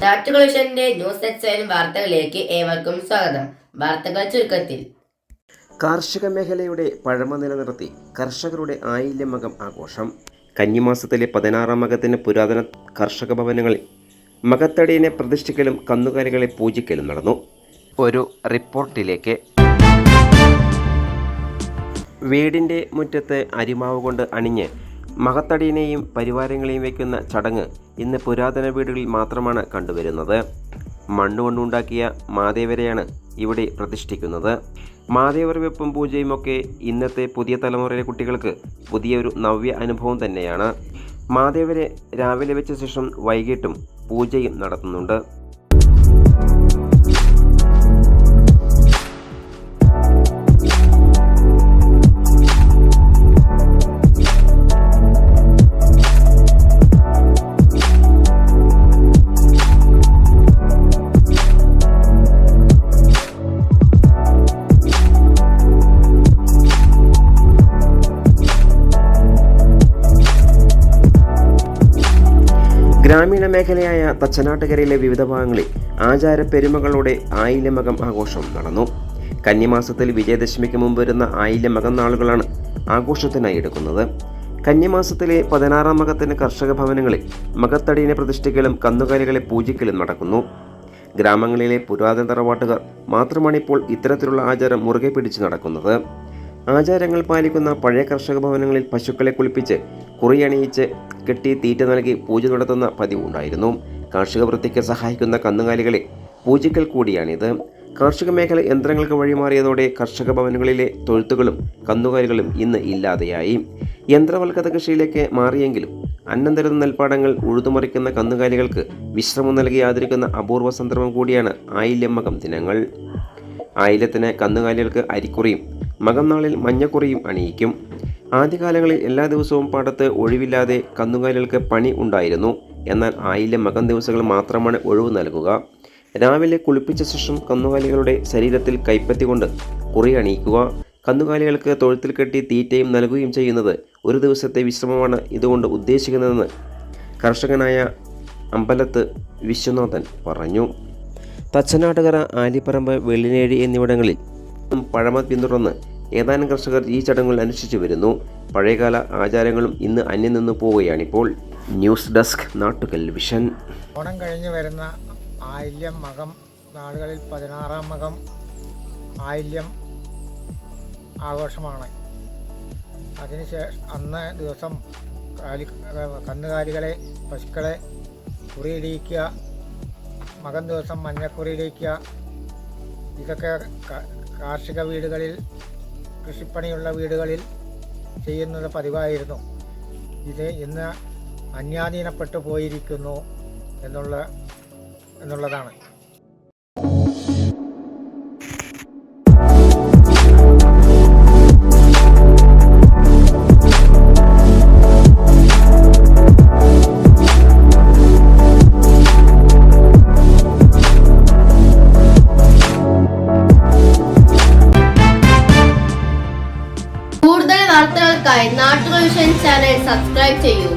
നാട്ടുകളുടെ news എക്സൈൻ വാർത്തകളിലേക്ക് ഏവർക്കും സ്വാഗതം. വാർത്തകൾ ചുരുക്കത്തിൽ. കാർഷിക മേഖലയുടെ പഴമ നിലനിർത്തി കർഷകരുടെ ആയില്യമകം ആഘോഷം. കന്നിമാസത്തിലെ 16-ാം മകത്തിന് പുരാതന കർഷക ഭവനങ്ങളിൽ മകത്തടിയനെ പ്രതിഷ്ഠിക്കലും കന്നുകാലികളെ പൂജിക്കലും നടന്നു. ഒരു റിപ്പോർട്ടിലേക്ക്. വീടിൻ്റെ മുറ്റത്ത് അരിമാവ് കൊണ്ട് അണിഞ്ഞ് മകത്തടിയനെയും പരിവാരങ്ങളെയും വയ്ക്കുന്ന ചടങ്ങ് ഇന്ന് പുരാതന വീടുകളിൽ മാത്രമാണ് കണ്ടുവരുന്നത്. മണ്ണുകൊണ്ടുണ്ടാക്കിയ മാദേവരെയാണ് ഇവിടെ പ്രതിഷ്ഠിക്കുന്നത്. മാദേവർ വെപ്പും പൂജയുമൊക്കെ ഇന്നത്തെ പുതിയ തലമുറയിലെ കുട്ടികൾക്ക് പുതിയൊരു നവ്യ അനുഭവം തന്നെയാണ്. മാദേവരെ രാവിലെ വെച്ച ശേഷം വൈകിട്ടും പൂജയും നടത്തുന്നുണ്ട്. ഗ്രാമീണ മേഖലയായ തച്ചനാട്ടുകരയിലെ വിവിധ ഭാഗങ്ങളിൽ ആചാരപ്പെരുമകളോടെ ആയില്യമകം ആഘോഷം നടന്നു. കന്നിമാസത്തിൽ വിജയദശമിക്ക് മുമ്പ് വരുന്ന ആയില്യമകം നാളുകളാണ് ആഘോഷത്തിനായി എടുക്കുന്നത്. കന്നിമാസത്തിലെ 16-ാം മകത്തിന് കർഷക ഭവനങ്ങളിൽ മകത്തടിയനെ പ്രതിഷ്ഠിക്കലും കന്നുകാലികളെ പൂജിക്കലും നടക്കുന്നു. ഗ്രാമങ്ങളിലെ പുരാതന തറവാട്ടുകാർ മാത്രമാണ് ഇപ്പോൾ ഇത്തരത്തിലുള്ള ആചാരം മുറുകെ പിടിച്ചു നടക്കുന്നത്. ആചാരങ്ങൾ പാലിക്കുന്ന പഴയ കർഷക ഭവനങ്ങളിൽ പശുക്കളെ കുളിപ്പിച്ച് കുറിയണിയിച്ച് കെട്ടി തീറ്റ നൽകി പൂജ നടത്തുന്ന പതിവുണ്ടായിരുന്നു. കാർഷിക വൃത്തിക്ക് സഹായിക്കുന്ന കന്നുകാലികളെ പൂജിക്കൽ കൂടിയാണിത്. കാർഷിക മേഖല യന്ത്രങ്ങൾക്ക് വഴിമാറിയതോടെ കർഷക ഭവനങ്ങളിലെ തൊഴുത്തുകളും കന്നുകാലികളും ഇന്ന് ഇല്ലാതെയായി. യന്ത്രവൽകൃത കൃഷിയിലേക്ക് മാറിയെങ്കിലും അന്നം തരുന്ന നെൽപ്പാടങ്ങൾ ഉഴുതുമറിക്കുന്ന കന്നുകാലികൾക്ക് വിശ്രമം നൽകി ആദരിക്കുന്ന അപൂർവ സന്ദർഭം കൂടിയാണ് ആയില്യമകം ദിനങ്ങൾ. ആയില്യത്തിന് കന്നുകാലികൾക്ക് അരിക്കുറിയും മകം നാളിൽ മഞ്ഞക്കുറിയും അണിയിക്കും. ആദ്യകാലങ്ങളിൽ എല്ലാ ദിവസവും പാടത്ത് ഒഴിവില്ലാതെ കന്നുകാലികൾക്ക് പണി ഉണ്ടായിരുന്നു. എന്നാൽ ആയില്യം മകം ദിവസങ്ങൾ മാത്രമാണ് ഒഴിവ് നൽകുക. രാവിലെ കുളിപ്പിച്ച ശേഷം കന്നുകാലികളുടെ ശരീരത്തിൽ കൈപ്പത്തി കൊണ്ട് കുറി അണിയിക്കുക. കന്നുകാലികൾക്ക് തൊഴുത്തിൽ കെട്ടി തീറ്റയും നൽകുകയും ചെയ്യുന്നത് ഒരു ദിവസത്തെ വിശ്രമമാണ് ഇതുകൊണ്ട് ഉദ്ദേശിക്കുന്നതെന്ന് കർഷകനായ അമ്പലത്ത് വിശ്വനാഥൻ പറഞ്ഞു. തച്ചനാട്ടുകര, ആലിപ്പറമ്പ്, വെള്ളിനേഴി എന്നിവിടങ്ങളിൽ പഴമ പിന്തുടർന്ന് ഏതാനും കർഷകർ ഈ ചടങ്ങുകൾ അനുഷ്ഠിച്ചു വരുന്നു. പഴയകാല ആചാരങ്ങളും ഇന്ന് അന്യം നിന്ന് പോവുകയാണിപ്പോൾ. News desk, Nattukal vision. Onam കഴിഞ്ഞ് വരുന്ന ആയില്യം മകം നാളുകളിൽ 16-ാം മകം ആയില്യം ആഘോഷമാണ്. അതിനുശേഷം അന്ന് ദിവസം കന്നുകാലികളെ പശുക്കളെ കുറിയിടിയിക്കുക, മകം ദിവസം മഞ്ഞക്കുറിയിടിയിക്കുക. ഇതൊക്കെ കാർഷിക വീടുകളിൽ, കൃഷിപ്പണിയുള്ള വീടുകളിൽ ചെയ്യുന്നത് പതിവായിരുന്നു. ഇത് ഇന്ന് അന്യാധീനപ്പെട്ടു പോയിരിക്കുന്നു എന്നുള്ളതാണ്. കൂടുതൽ വാർത്തകൾക്കായി നാട്ടുകൾ വിഷൻ ചാനൽ സബ്സ്ക്രൈബ് ചെയ്യൂ.